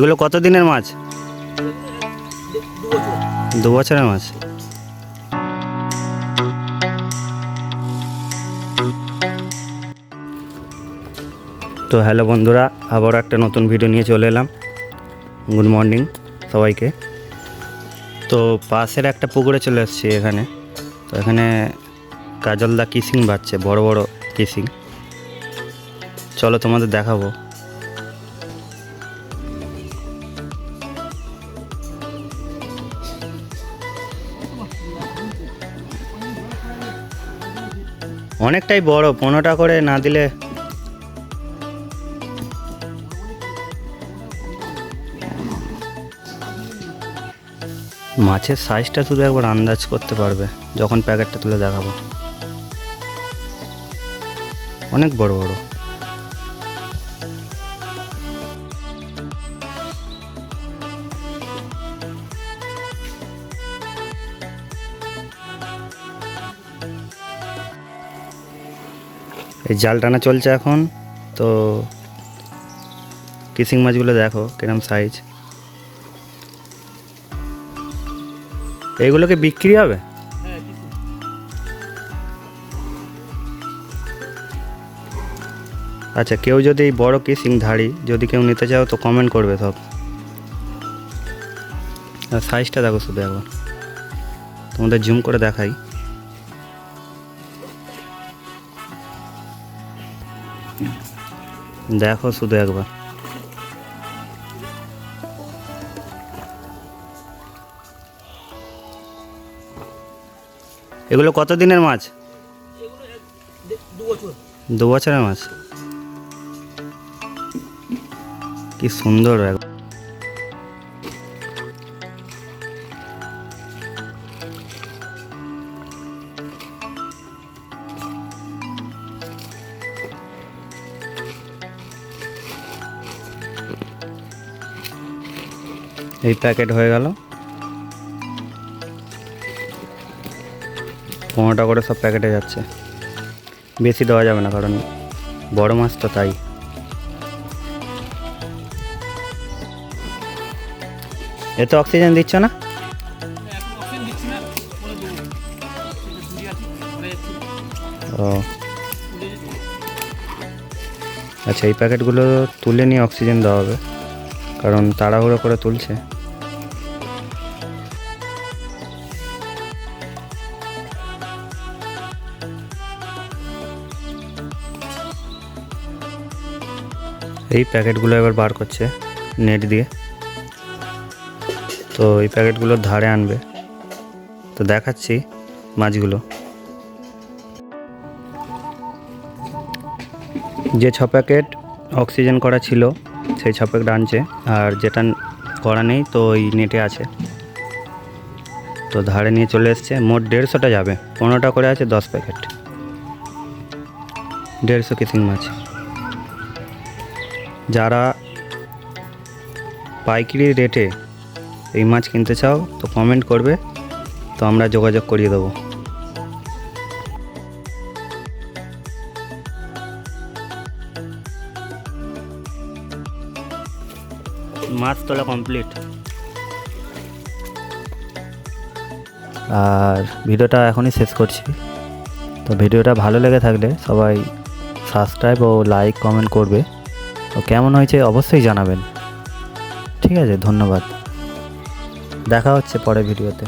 এগুলো কত দিনের মাছ? 2 বছরের মাছ। তো হ্যালো বন্ধুরা, আবার একটা নতুন ভিডিও নিয়ে চলে এলাম। গুড মর্নিং সবাইকে। তো পাশের একটা পুকুরে চলে এসেছি এখানে। তো এখানে কাজলদা কিসিং বাচ্ছে, বড় বড় কিসিং। চলো তোমাদের দেখাবো। অনেকটাই বড়, 15টা করে না দিলে। মাছের সাইজটা শুধু একবার আন্দাজ করতে পারবে যখন প্যাকেটটা তুলে দেখাবো। অনেক বড় বড়। এই জাল টানা চলছে এখন। তো কিসিং মাছগুলো দেখো কিরম সাইজ। এইগুলোকে বিক্রি হবে? আচ্ছা, কেউ যদি এই বড় কিসিং ধাড়ি যদি কেউ নিতে চাও তো কমেন্ট করবে সব। আর সাইজটা দেখো শুধু একবার, তোমাদের জুম করে দেখাই। দেখো শুধু একবার। এগুলো কত দিনের মাছ? 2 বছরের মাছ। কি সুন্দর। এই প্যাকেট হয়ে গেল 15টা করে, সব প্যাকেটে যাচ্ছে। বেশি দেওয়া যাবে না কারণ বড় মাছ তো, তাই। এতে অক্সিজেন দিচ্ছ না? ও আচ্ছা, এই প্যাকেটগুলো তুলে নিয়ে অক্সিজেন দেওয়া হবে কারণ তাড়াহুড়ো করে তুলছে। এই প্যাকেটগুলো এবার বার করছে নেট দিয়ে। তো এই প্যাকেটগুলোর ধারে আনবে। তো দেখাচ্ছি মাছগুলো। যে 6 প্যাকেট অক্সিজেন করা ছিল সেই 6 প্যাকেট আনছে, আর যেটা করা নেই তো ওই নেটে আছে। তো ধারে নিয়ে চলে এসছে। মোট 150টা যাবে, 15টা করে আছে, 10 প্যাকেট, 150 কিসিং মাছ। যারা পাইকারি রেটে এই মাছ কিনতে চাও তো কমেন্ট করবে, তো আমরা যোগাযোগ করিয়ে দেবো। মাছ তোলা কমপ্লিট। আর ভিডিওটা এখনই শেষ করছি। তো ভিডিওটা ভালো লেগে থাকলে সবাই সাবস্ক্রাইব ও লাইক কমেন্ট করবে। তো কেমন হয়েছে অবশ্যই জানাবেন। ঠিক আছে, ধন্যবাদ। দেখা হচ্ছে পরের ভিডিওতে।